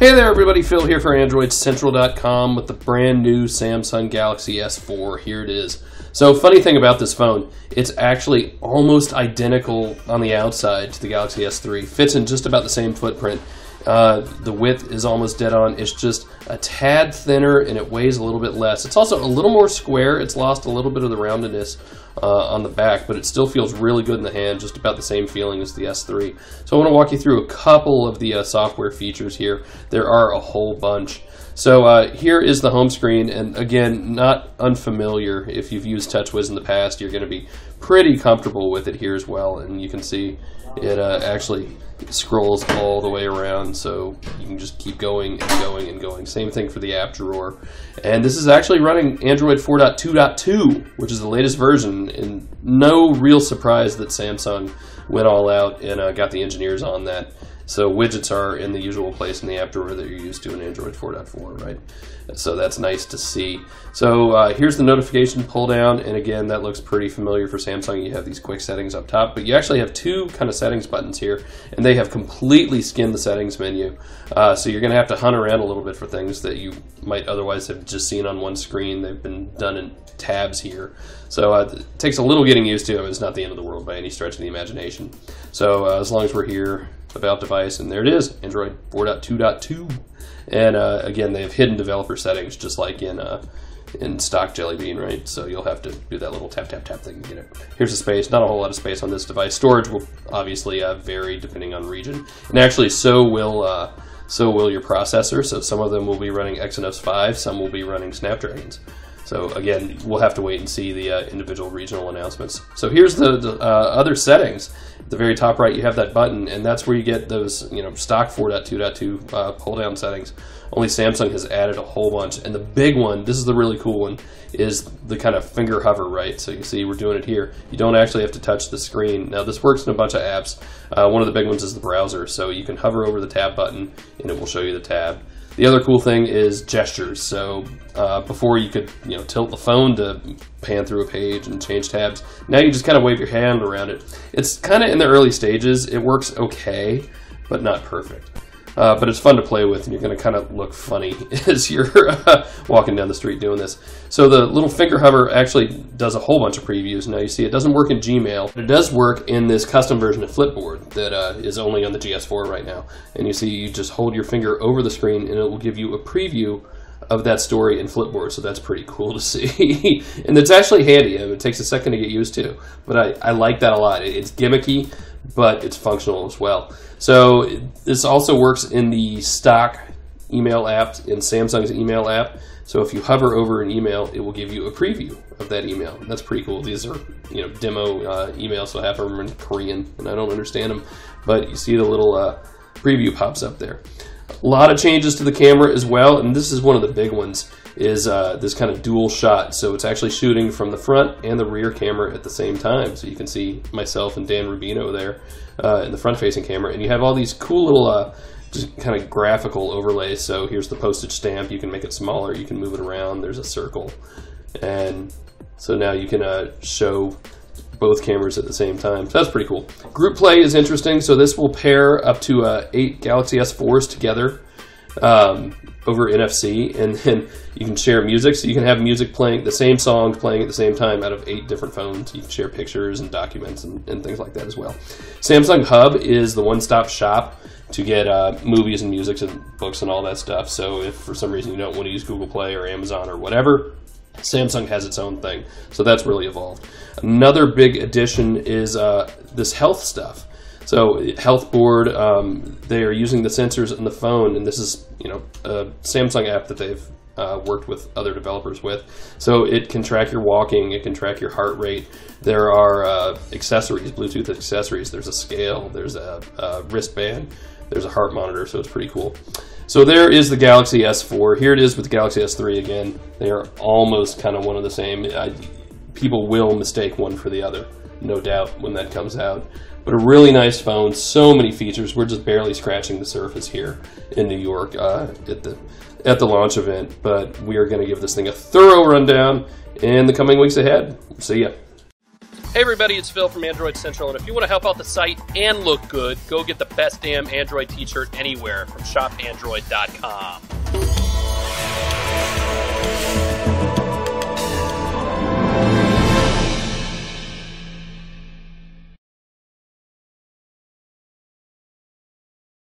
Hey there everybody, Phil here for AndroidCentral.com with the brand new Samsung Galaxy S4. Here it is. So funny thing about this phone, it's actually almost identical on the outside to the Galaxy S3. Fits in just about the same footprint. The width is almost dead on. It's just a tad thinner and it weighs a little bit less. It's also a little more square. It's lost a little bit of the roundedness on the back, but it still feels really good in the hand, just about the same feeling as the S3. So I want to walk you through a couple of the software features here. There are a whole bunch. So here is the home screen, and again, not unfamiliar. If you've used TouchWiz in the past, you're going to be pretty comfortable with it here as well, and you can see it actually scrolls all the way around, so you can just keep going and going and going. Same thing for the app drawer. And this is actually running Android 4.2.2, which is the latest version, and no real surprise that Samsung went all out and got the engineers on that. So widgets are in the usual place in the app drawer that you're used to in Android 4.4, right? So that's nice to see. So here's the notification pull down, and again, that looks pretty familiar for Samsung. You have these quick settings up top, but you actually have two kind of settings buttons here, and they have completely skinned the settings menu. So you're going to have to hunt around a little bit for things that you might otherwise have just seen on one screen. They've been done in tabs here. So it takes a little getting used to. It's not the end of the world by any stretch of the imagination. So as long as we're here, about device, and there it is, Android 4.2.2. And again, they have hidden developer settings just like in stock Jelly Bean, right? So you'll have to do that little tap tap tap thing to get it. Here's the space. Not a whole lot of space on this device. Storage will obviously vary depending on region, and actually so will your processor. So some of them will be running Exynos 5, some will be running Snapdragons. So again, we'll have to wait and see the individual regional announcements. So here's the other settings. At the very top right, you have that button, and that's where you get those stock 4.2.2 pull down settings. Only Samsung has added a whole bunch, and the big one, this is the really cool one, is the kind of finger hover, right? So you can see we're doing it here. You don't actually have to touch the screen. Now this works in a bunch of apps. One of the big ones is the browser, so you can hover over the tab button, and it will show you the tab. The other cool thing is gestures. So before you could tilt the phone to pan through a page and change tabs. Now you just kind of wave your hand around it. It's kind of in the early stages. It works okay, but not perfect. But it's fun to play with, and you're going to kind of look funny as you're walking down the street doing this. So the little finger hover actually does a whole bunch of previews. Now you see it doesn't work in Gmail, but it does work in this custom version of Flipboard that is only on the GS4 right now. And you see you just hold your finger over the screen, and it will give you a preview of that story in Flipboard, so that's pretty cool to see. And it's actually handy. It takes a second to get used to, but I like that a lot. It's gimmicky, but it's functional as well. So this also works in the stock email app, in Samsung's email app. So if you hover over an email, it will give you a preview of that email. That's pretty cool. These are demo emails, so half of them are in Korean, and I don't understand them. But you see the little preview pops up there. A lot of changes to the camera as well, and this is one of the big ones, is this kind of dual shot. So it's actually shooting from the front and the rear camera at the same time. So you can see myself and Dan Rubino there in the front-facing camera, and you have all these cool little just kind of graphical overlays. So here's the postage stamp. You can make it smaller. You can move it around. There's a circle, and so now you can show both cameras at the same time. So that's pretty cool. Group play is interesting. So this will pair up to 8 Galaxy S4s together over NFC, and then you can share music. So you can have music playing, the same songs playing at the same time out of 8 different phones. You can share pictures and documents and things like that as well. Samsung Hub is the one-stop shop to get movies and music and books and all that stuff. So if for some reason you don't want to use Google Play or Amazon or whatever, Samsung has its own thing. So that's really evolved. Another big addition is this health stuff. So health board, they are using the sensors in the phone, and this is a Samsung app that they've worked with other developers with. So it can track your walking, it can track your heart rate. There are accessories, Bluetooth accessories. There's a scale, there's a wristband, there's a heart monitor, so it's pretty cool. So there is the Galaxy S4. Here it is with the Galaxy S3 again. They are almost kind of one of the same. People will mistake one for the other, no doubt, when that comes out. But a really nice phone, so many features. We're just barely scratching the surface here in New York at the launch event. But we are going to give this thing a thorough rundown in the coming weeks ahead. See ya. Hey everybody, it's Phil from Android Central, and if you want to help out the site and look good, go get the best damn Android t-shirt anywhere from shopandroid.com.